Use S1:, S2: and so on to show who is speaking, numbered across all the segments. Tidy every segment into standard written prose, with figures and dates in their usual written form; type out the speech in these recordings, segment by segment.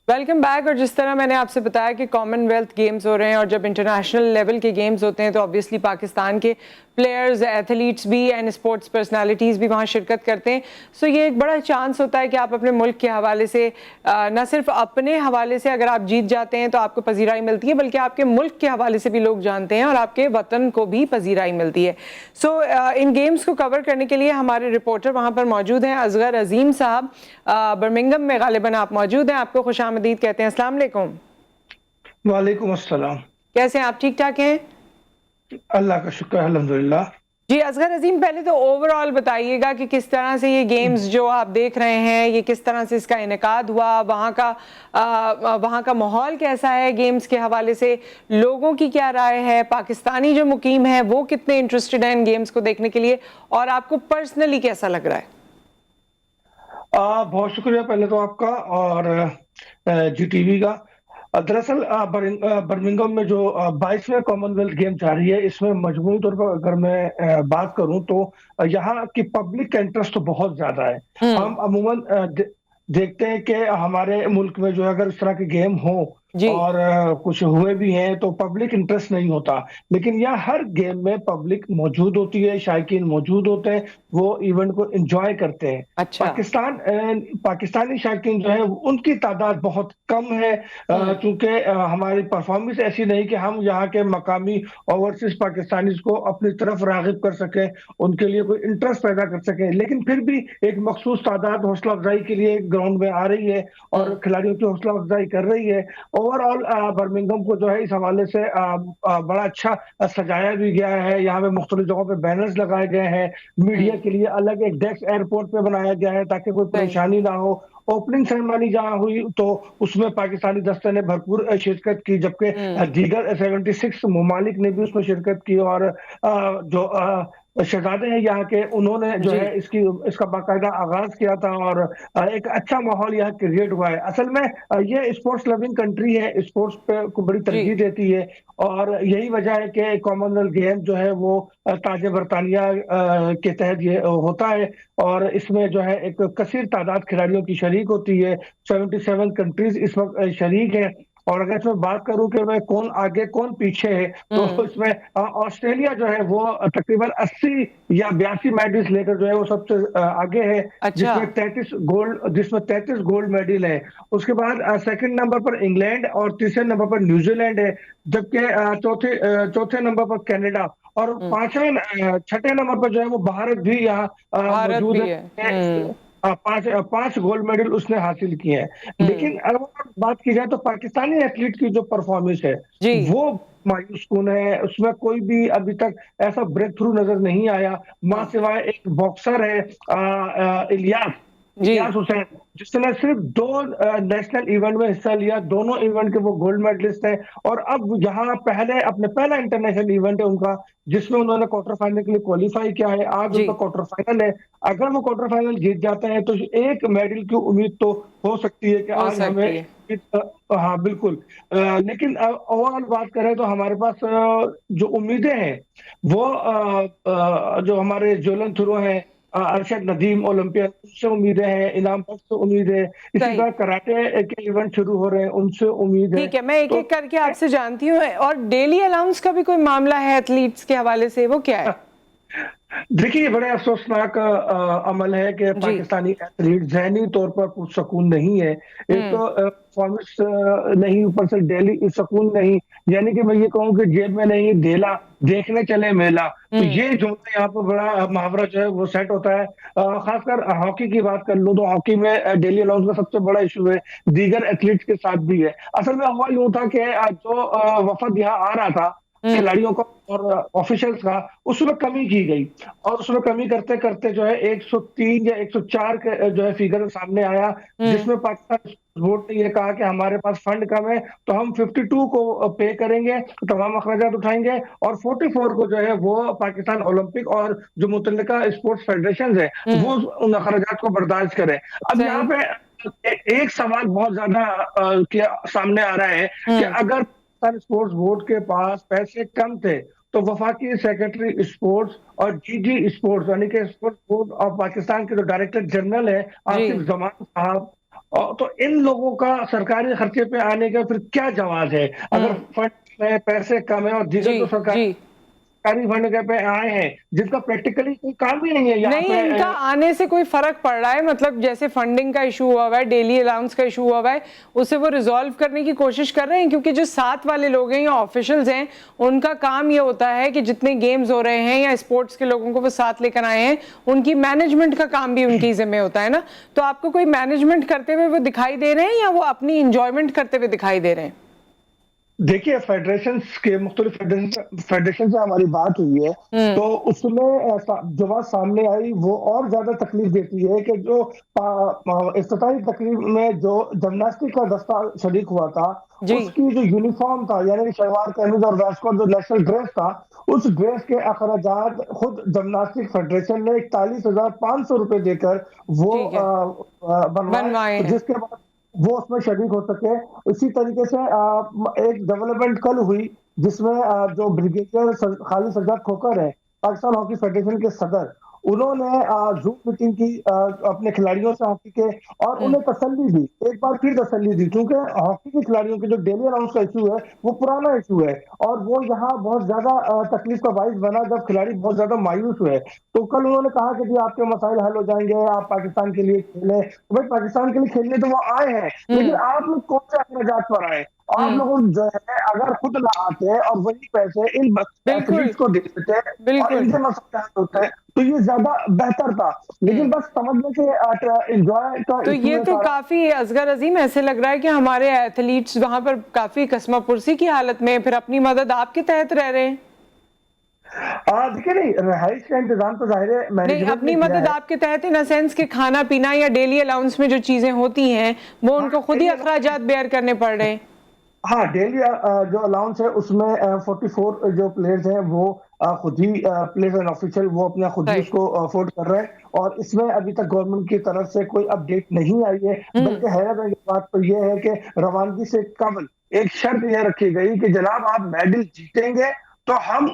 S1: Welcome back. और जिस तरह मैंने आपसे बताया कि कॉमनवेल्थ गेम्स हो रहे हैं और जब इंटरनेशनल लेवल के गेम्स होते हैं तो ऑब्वियसली पाकिस्तान के प्लेयर्स, एथलीट्स भी एंड स्पोर्ट्स पर्सनालिटीज़ भी वहाँ शिरकत करते हैं। सो ये एक बड़ा चांस होता है कि आप अपने मुल्क के हवाले से न सिर्फ अपने हवाले से अगर आप जीत जाते हैं तो आपको पजीराई मिलती है, बल्कि आपके मुल्क के हवाले से भी लोग जानते हैं और आपके वतन को भी पजीराई मिलती है। सो इन गेम्स को कवर करने के लिए हमारे रिपोर्टर वहाँ पर मौजूद हैं, असगर अजीम साहब। बर्मिंघम में गालिबन आप मौजूद हैं, आपको खुशामदीद कहते हैं। अस्सलाम वालेकुम।
S2: वालेकुम अस्सलाम।
S1: कैसे हैं आप? ठीक ठाक हैं?
S2: अल्लाह का शुक्र है, अल्हम्दुलिल्लाह।
S1: जी असगर अजीम, पहले तो ओवरऑल बताइएगा कि किस तरह से ये गेम्स जो आप देख रहे हैं, ये किस तरह से इसका इनेकाद हुआ, वहाँ का माहौल कैसा है गेम्स के हवाले से, लोगों की क्या राय है, पाकिस्तानी जो मुकीम है वो कितने इंटरेस्टेड हैं इन गेम्स को देखने के लिए, और आपको पर्सनली कैसा लग रहा है?
S2: बहुत शुक्रिया पहले तो आपका और जीटीवी का। दरअसल बर्मिंघम में जो 22वें कॉमनवेल्थ गेम जारी है, इसमें मजमूई तौर पर अगर मैं बात करूं तो यहाँ की पब्लिक का इंटरेस्ट तो बहुत ज्यादा है।
S1: हम्म।
S2: हम अमूमन देखते हैं कि हमारे मुल्क में जो है अगर इस तरह के गेम हो
S1: जी।
S2: और कुछ हुए भी हैं तो पब्लिक इंटरेस्ट नहीं होता। लेकिन यहाँ हर गेम में पब्लिक मौजूद होती है, शायकीन मौजूद होते हैं, वो इवेंट को एंजॉय करते हैं।
S1: अच्छा।
S2: पाकिस्तानी शायकीन जो है उनकी तादाद बहुत कम है,
S1: हम्म।
S2: क्योंकि हमारी परफॉर्मेंस ऐसी नहीं कि हम यहाँ के मकामी ओवरसीज पाकिस्तानीज को अपनी तरफ रागिब कर सकें, उनके लिए कोई इंटरेस्ट पैदा कर सकें। लेकिन फिर भी एक मखसूस तादाद हौसला अफजाई के लिए ग्राउंड में आ रही है और
S1: हम्म।
S2: खिलाड़ियों की हौसला अफजाई कर रही है। ओवरऑल बर्मिंघम को जो है इस हवाले से बड़ा अच्छा सजाया भी गया है। यहाँ पे मुख्तलिफ जगहों पे बैनर्स लगाए गए हैं, मीडिया
S1: हम्म।
S2: के लिए अलग एक डेस्क एयरपोर्ट पे बनाया गया है ताकि कोई
S1: सही।
S2: परेशानी ना हो। ओपनिंग सेरेमनी जहां हुई तो उसमें पाकिस्तानी दस्ते ने भरपूर शिरकत की, जबकि
S1: हम्म।
S2: दीगर 76 ममालिक ने भी उसमें शिरकत की। और जो शहजादे हैं यहाँ के, उन्होंने जो
S1: जी।
S2: है इसका बाकायदा आगाज किया था और एक अच्छा माहौल यहाँ क्रिएट हुआ है। असल में ये स्पोर्ट्स लविंग कंट्री है, स्पोर्ट्स पे को बड़ी
S1: जी।
S2: तरजीह देती है। और यही वजह है कि कॉमनवेल्थ गेम जो है वो ताज बरतानिया के तहत ये होता है। और इसमें जो है एक कसीर तादाद खिलाड़ियों की शरीक होती है। 77 कंट्रीज इस वक्त शरीक है। और अगर इसमें बात करूं कि मैं कौन आगे कौन पीछे है, तो
S1: हम्म।
S2: इसमें ऑस्ट्रेलिया जो है वो तकरीबन 80 या 82 मेडल्स लेकर जो है वो सबसे आगे है,
S1: अच्छा।
S2: जिसमें 33 गोल्ड मेडल है। उसके बाद सेकंड नंबर पर इंग्लैंड और तीसरे नंबर पर न्यूजीलैंड है। जबकि चौथे नंबर पर कनाडा और
S1: हम्म।
S2: पांचवें छठे नंबर पर जो है वो भारत भी यहाँ
S1: भारत
S2: मौजूद
S1: भी
S2: है।
S1: है। हम्म।
S2: पांच पांच गोल्ड मेडल उसने हासिल किए हैं।
S1: हम्म।
S2: लेकिन अगर बात की जाए तो पाकिस्तानी एथलीट की जो परफॉर्मेंस है
S1: जी।
S2: वो मायूस कुन है। उसमें कोई भी अभी तक ऐसा ब्रेक थ्रू नजर नहीं आया, मां
S1: हाँ।
S2: सिवाय एक बॉक्सर है इलियास
S1: जी।
S2: इलियास हुसैन, जिसने सिर्फ दो नेशनल इवेंट में हिस्सा लिया। दोनों इवेंट के वो गोल्ड मेडलिस्ट हैं। और अब यहाँ पहला इंटरनेशनल इवेंट है उनका, जिसमें उन्होंने क्वार्टर फाइनल के लिए क्वालिफाई किया है। आज
S1: जी।
S2: उनका क्वार्टर फाइनल है। अगर वो क्वार्टर फाइनल जीत जाते हैं तो एक मेडल की उम्मीद तो हो सकती है कि
S1: हो
S2: आज हमें
S1: सकती है।
S2: हाँ बिल्कुल। लेकिन ओवरऑल बात करें तो हमारे पास जो उम्मीदें हैं वो जो हमारे ज्वलन थ्रो हैं, अरशद नदीम ओलंपियन, उनसे उम्मीदें हैं। इनाम बख्श से उम्मीद है। इसी
S1: सही।
S2: तरह कराटे के इवेंट शुरू हो रहे हैं, उनसे उम्मीद है।
S1: ठीक है, मैं एक
S2: तो
S1: एक करके आपसे जानती हूँ। और डेली अलाउंस का भी कोई मामला है एथलीट्स के हवाले से, वो क्या है?
S2: देखिए, ये बड़े अफसोसनाक अमल है कि
S1: जी।
S2: पाकिस्तानी एथलीट जहनी तौर पर पुरसकून नहीं है। एक
S1: हम्म।
S2: तो परफॉर्मेंस नहीं, ऊपर से डेली सुकून नहीं। यानी कि मैं ये कहूँ कि जेब में नहीं ढेला, देखने चले मेला। तो
S1: हम्म।
S2: ये जुमला यहाँ पर बड़ा मुहावरा जो है वो सेट होता है। खासकर हॉकी की बात कर लो तो हॉकी में डेली अलाउंस का सबसे बड़ा इशू है, दीगर एथलीट्स के साथ भी है। असल में हुआ यूं था कि जो वफद यहाँ आ रहा था
S1: हम्म।
S2: खिलाड़ियों का और ऑफिशियल्स का, उसमें कमी की गई। और उसमें कमी करते करते जो है 103 या 104 के जो है फिगर सामने आया,
S1: हम्म।
S2: जिसमें पाकिस्तान बोर्ड ने ये कहा कि हमारे पास फंड कम है, तो हम 52 को पे करेंगे, तमाम अखराजात उठाएंगे, और 44 को जो है वो पाकिस्तान ओलंपिक और जो मुतल्लिका स्पोर्ट्स फेडरेशन है वो
S1: हम्म।
S2: उन अखराजात को बर्दाश्त करें। अब यहाँ
S1: सही।
S2: पे एक सवाल बहुत ज्यादा सामने आ रहा है कि
S1: हम्म।
S2: अगर पाकिस्तान स्पोर्ट्स बोर्ड के पास पैसे कम थे तो वफाकी सेक्रेटरी स्पोर्ट्स और डीजी स्पोर्ट्स यानी कि स्पोर्ट्स बोर्ड ऑफ पाकिस्तान के जो डायरेक्टर जनरल है
S1: जी।
S2: आसिफ जमान साहब, तो इन लोगों का सरकारी खर्चे पे आने का फिर क्या जवाब है? अगर
S1: हम्म।
S2: फंड में पैसे कम है और दीगर
S1: जी
S2: जो
S1: जी।
S2: सरकारी फंड के पे आए हैं, जिनका प्रैक्टिकली कोई काम ही नहीं है यहाँ
S1: नहीं,
S2: पे।
S1: इनका आने से कोई फर्क पड़ रहा है? मतलब जैसे फंडिंग का इशू हुआ हुआ है, डेली अलाउंस का इशू हुआ हुआ है, उसे वो रिजॉल्व करने की कोशिश कर रहे हैं? क्योंकि जो साथ वाले लोग हैं या ऑफिशियल्स हैं, उनका काम ये होता है कि जितने गेम्स हो रहे हैं या स्पोर्ट्स के लोगों को वो साथ लेकर आए हैं, उनकी मैनेजमेंट का काम भी उनकी जिम्मे होता है ना। तो आपको कोई मैनेजमेंट करते हुए वो दिखाई दे रहे हैं या वो अपनी इंजॉयमेंट करते हुए दिखाई दे रहे हैं?
S2: देखिए, फेडरेशंस के मुख्तलिफ फेडरेशन से हमारी बात हुई है,
S1: हम्म।
S2: तो उसमें जो बात सामने आई वो और ज्यादा तकलीफ देती है कि जो इफ्तिताही तकरीब में जो जिमनास्टिक का दस्ता शरीक हुआ था,
S1: जी
S2: उसकी जो यूनिफॉर्म था, यानी कि शलवार कमीज और वेस्टकोट जो नेशनल ड्रेस था, उस ड्रेस के अखराजात खुद जिमनास्टिक फेडरेशन ने 41,500 रुपए देकर वो
S1: ठीक है,
S2: बनवाए,
S1: बनवाए हैं।
S2: जिसके बाद वो उसमें शरीक हो सके। इसी तरीके से एक डेवलपमेंट कल हुई, जिसमें जो ब्रिगेडियर खालिद सज्जाद खोखर है, पाकिस्तान हॉकी फेडरेशन के सदर, उन्होंने जूम मीटिंग की अपने खिलाड़ियों से हॉकी के, और
S1: हम्म।
S2: उन्हें तसल्ली दी, एक बार फिर तसल्ली दी, क्योंकि हॉकी के खिलाड़ियों के जो डेली अलाउंस का इशू है वो पुराना इशू है, और वो यहाँ बहुत ज्यादा तकलीफ का बाइस बना जब खिलाड़ी बहुत ज्यादा मायूस हुए। तो कल उन्होंने कहा कि जी आपके मसाइल हल हो जाएंगे, आप पाकिस्तान के लिए खेलें। तो भाई, पाकिस्तान के लिए खेलने तो वो आए हैं, लेकिन
S1: हम्म।
S2: आप लोग कौन से अखराजात पर आए? आप
S1: हम्म।
S2: लोग जो है अगर खुद ना आते और वही पैसे इन
S1: बिल्कुल
S2: एथलीट्स को दे देते और
S1: बिल्कुल।
S2: इनके मसले हल होते, तो ये ज्यादा बेहतर था। लेकिन बस समझने के एंजॉय का
S1: तो
S2: इशू
S1: ये
S2: है
S1: तो
S2: सारा।
S1: काफी असगर अजीम, ऐसे लग रहा है कि हमारे एथलीट्स वहां पर काफी कस्मापुरसी की हालत में फिर अपनी मदद आपके तहत रह रहे हैं।
S2: देखिए, नहीं, रिहाइश का इंतजाम तो जाहिर है
S1: नहीं,
S2: मैनेजमेंट ने
S1: अपनी
S2: किया
S1: मदद
S2: है।
S1: आपके तहत इन सेंस कि खाना पीना या डेली अलाउंस में जो चीजें होती हैं वो
S2: हाँ,
S1: उनको खुद ही
S2: डेली
S1: अखराजात बेयर करने पड़ रहे हैं।
S2: हाँ, डेली जो अलाउंस है उसमें 44 जो प्लेयर्स हैं वो खुद ही प्लेयर्स एंड ऑफिशियल वो अपना खुद ही
S1: सही।
S2: उसको अफोर्ड कर रहे हैं, और इसमें अभी तक गवर्नमेंट की तरफ से कोई अपडेट नहीं आई है।
S1: हम्म।
S2: बल्कि हैरत की बात तो ये है कि रवानगी से कबल एक शर्त यह रखी गई कि जनाब आप मेडल जीतेंगे तो हम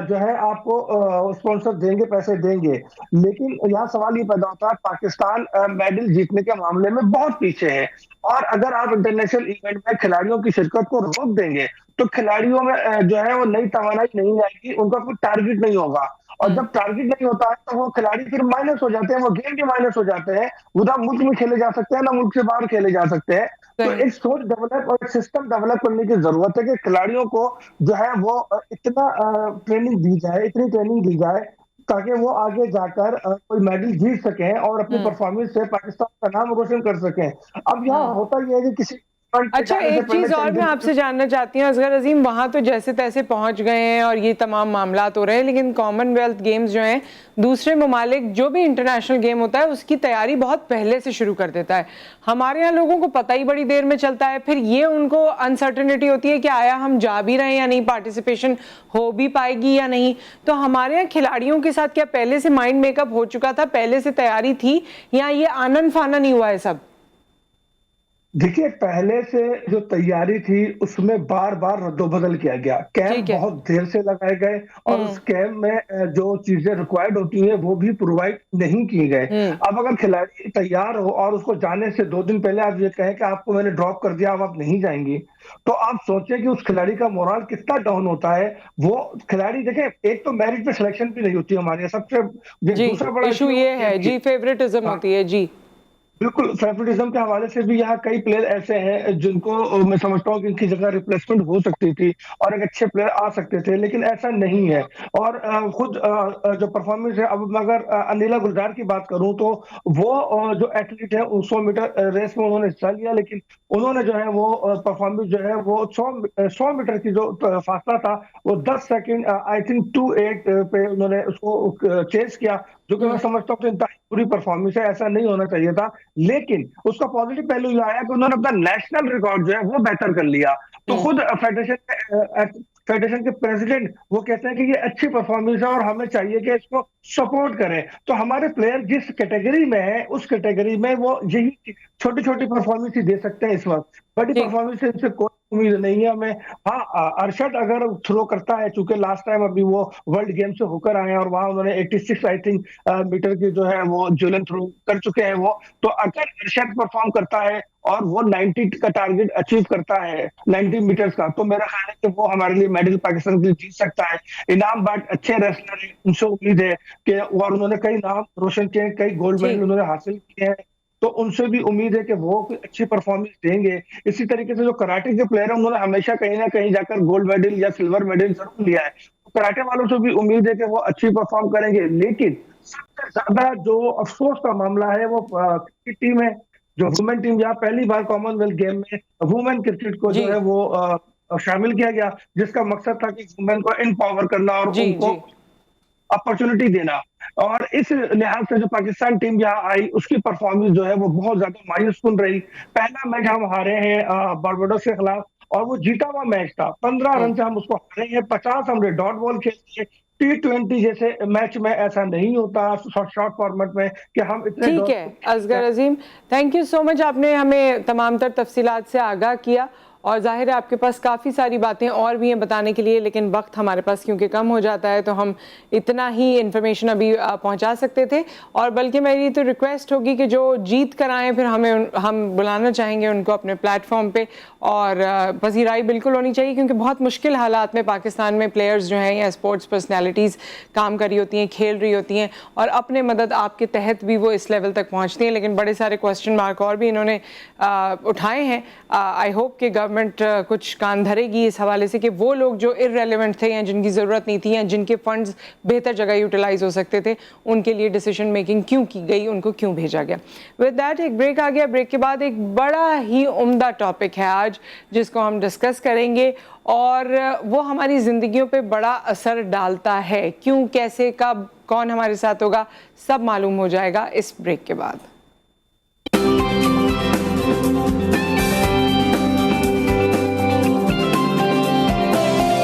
S2: जो है आपको स्पॉन्सर देंगे, पैसे देंगे। लेकिन यहाँ सवाल ये पैदा होता है, पाकिस्तान मेडल जीतने के मामले में बहुत पीछे है, और अगर आप इंटरनेशनल इवेंट में खिलाड़ियों की शिरकत को रोक देंगे तो खिलाड़ियों में जो है वो नई तवानाई नहीं आएगी, उनका कोई टारगेट नहीं होगा, और
S1: हम्म।
S2: जब टारगेट नहीं होता है तो वो खिलाड़ी फिर माइनस हो जाते हैं, वो गेम भी माइनस हो जाते हैं। वो ना मुल्क में खेले जा सकते हैं ना मुल्क से बाहर खेले जा सकते हैं। तो
S1: सही।
S2: एक सोच डेवलप और एक सिस्टम डेवलप करने की जरूरत है कि खिलाड़ियों को जो है वो इतना ट्रेनिंग दी जाए, इतनी ट्रेनिंग दी जाए, ताकि वो आगे जाकर कोई मेडल जीत सकें और अपनी
S1: हम्म।
S2: परफॉर्मेंस से पाकिस्तान का नाम रोशन कर सकें। अब यहाँ
S1: हम्म।
S2: होता यह है कि किसी इवेंट पे
S1: अच्छा,
S2: जाने से
S1: एक
S2: पहले
S1: चीज और
S2: चंद
S1: मैं
S2: दिन।
S1: आपसे जानना चाहती हूँ असगर अजीम, वहां तो जैसे तैसे पहुंच गए हैं और ये तमाम मामलात हो रहे हैं, लेकिन कॉमनवेल्थ गेम्स जो हैं, दूसरे ममालिक जो भी इंटरनेशनल गेम होता है उसकी तैयारी बहुत पहले से शुरू कर देता है। हमारे यहाँ लोगों को पता ही बड़ी देर में चलता है, फिर ये उनको अनसर्टेनिटी होती है कि आया हम जा भी रहे हैं या नहीं, पार्टिसिपेशन हो भी पाएगी या नहीं। तो हमारे यहाँ खिलाड़ियों के साथ क्या पहले से माइंड मेकअप हो चुका था, पहले से तैयारी थी, या ये आनन फानन ही हुआ है सब?
S2: देखिए, पहले से जो तैयारी थी उसमें बार बार रद्दोबदल किया गया, कैंप
S1: ठीक है।
S2: बहुत देर से लगाए गए, और उस कैंप में जो चीजें रिक्वायर्ड होती हैं वो भी प्रोवाइड नहीं किए गए।
S1: हम्म।
S2: अब अगर खिलाड़ी तैयार हो और उसको जाने से 2 दिन पहले आप ये कहें कि आपको मैंने ड्रॉप कर दिया, अब आप नहीं जाएंगी, तो आप सोचें कि उस खिलाड़ी का मोरल कितना डाउन होता है। वो खिलाड़ी देखें, एक तो मेरिट पे सिलेक्शन भी नहीं होती हमारे यहाँ, सबसे
S1: जी,
S2: दूसरा बड़ा
S1: इशू
S2: इशू है वो
S1: ये है
S2: कैंप की।
S1: जी, फेवरेटिज्म
S2: हाँ,
S1: होती है जी।
S2: बिल्कुल, फेवरेटिज्म के हवाले से भी यहाँ कई प्लेयर ऐसे हैं जिनको मैं समझता हूँ कि इनकी जगह रिप्लेसमेंट हो सकती थी और एक अच्छे प्लेयर आ सकते थे, लेकिन ऐसा नहीं है। और खुद जो परफॉर्मेंस है, अब मैं अगर अनिला गुलजार की बात करूं तो वो जो एथलीट है 100 मीटर रेस में उन्होंने हिस्सा लिया, लेकिन उन्होंने जो है वो परफॉर्मेंस जो है वो 100 मीटर की जो फासला था वो 10 सेकेंड आई थिंक 2:08 पे उन्होंने उसको चेस किया, जो कि मैं
S1: हम्म।
S2: समझता हूँ कि पूरी परफॉर्मेंस है, ऐसा नहीं होना चाहिए था। लेकिन उसका पॉजिटिव पहलू ये आया कि उन्होंने अपना नेशनल रिकॉर्ड जो है वो बेहतर कर लिया। तो
S1: हम्म।
S2: खुद फेडरेशन के प्रेसिडेंट वो कहते हैं कि ये अच्छी परफॉर्मेंस है और हमें चाहिए कि इसको सपोर्ट करें। तो हमारे प्लेयर जिस कैटेगरी में है उस कैटेगरी में वो यही छोटी छोटी परफॉर्मेंस ही दे सकते हैं, इस वक्त बड़ी
S1: ठीक।
S2: परफॉर्मेंस इनसे कोई उम्मीद नहीं है हमें। हाँ, अरशद अगर थ्रो करता है, चूंकि लास्ट टाइम अभी वो वर्ल्ड गेम से होकर आए हैं और वहां उन्होंने 86 आई थिंक मीटर की जो है वो ज्वलन थ्रो कर चुके हैं वो, तो अगर अरशद परफॉर्म करता है और वो 90 का टारगेट अचीव करता है 90 मीटर्स का, तो मेरा ख्याल है कि वो हमारे लिए मेडल पाकिस्तान के लिए जीत सकता है। इनाम बट अच्छे रेसलर हैं, उनसे उम्मीद है कि, और उन्होंने कई नाम रोशन किए, कई गोल्ड
S1: जी
S2: मेडल उन्होंने हासिल किए हैं, तो उनसे भी उम्मीद है कि वो कोई अच्छी परफॉर्मेंस देंगे। इसी तरीके से जो कराटे के प्लेयर हैं, उन्होंने हमेशा कहीं ना कहीं जाकर गोल्ड मेडल या सिल्वर मेडल जरूर लिया है, तो कराटे वालों से भी उम्मीद है कि वो अच्छी परफॉर्म करेंगे। लेकिन सबसे ज्यादा जो अफसोस का मामला है वो क्रिकेट टीम है, जो वुमेन टीम, यहाँ पहली बार कॉमनवेल्थ गेम में वुमेन क्रिकेट को
S1: जी
S2: जो है वो शामिल किया गया, जिसका मकसद था कि वुमेन को एम्पावर करना और
S1: जी
S2: उनको
S1: जी
S2: अपॉर्चुनिटी देना। और इस लिहाज से जो पाकिस्तान टीम यहाँ आई, उसकी परफॉर्मेंस जो है वो बहुत ज्यादा मायूसकुन रही। पहला मैच हम हारे हैं बारबाडोस के खिलाफ, और वो जीता हुआ मैच था, 15 रन से हम उसको हारे हैं। 50 हमने डॉट बॉल खेली है। T20 जैसे मैच में ऐसा नहीं होता, शॉर्ट फॉर्मेट में, कि हम इतने
S1: ठीक
S2: डॉट
S1: है असगर अजीम, थैंक यू सो मच, आपने हमें तमाम तर तफसीलात से आगाह किया और जाहिर है आपके पास काफ़ी सारी बातें और भी हैं बताने के लिए, लेकिन वक्त हमारे पास क्योंकि कम हो जाता है तो हम इतना ही इन्फॉर्मेशन अभी पहुंचा सकते थे। और बल्कि मेरी तो रिक्वेस्ट होगी कि जो जीत कर आएँ फिर हम बुलाना चाहेंगे उनको अपने प्लेटफॉर्म पे, और पजीराई बिल्कुल होनी चाहिए क्योंकि बहुत मुश्किल हालात में पाकिस्तान में प्लेयर्स जो हैं या स्पोर्ट्स पर्सनैलिटीज़ काम कर रही होती हैं, खेल रही होती हैं, और अपने मदद आपके तहत भी वो इस लेवल तक पहुँचती हैं। लेकिन बड़े सारे क्वेश्चन मार्क और भी इन्होंने उठाए हैं। आई होप कि गवर्नमेंट कुछ कान धरेगी इस हवाले से कि वो लोग जो इररेलेवेंट थे या जिनकी ज़रूरत नहीं थी या जिनके फंड्स बेहतर जगह यूटिलाइज हो सकते थे, उनके लिए डिसीजन मेकिंग क्यों की गई, उनको क्यों भेजा गया। विद दैट एक ब्रेक आ गया। ब्रेक के बाद एक बड़ा ही उम्दा टॉपिक है आज जिसको हम डिस्कस करेंगे, और वो हमारी ज़िंदगियों पे बड़ा असर डालता है। क्यों, कैसे, कब, कौन हमारे साथ होगा, सब मालूम हो जाएगा इस ब्रेक के बाद।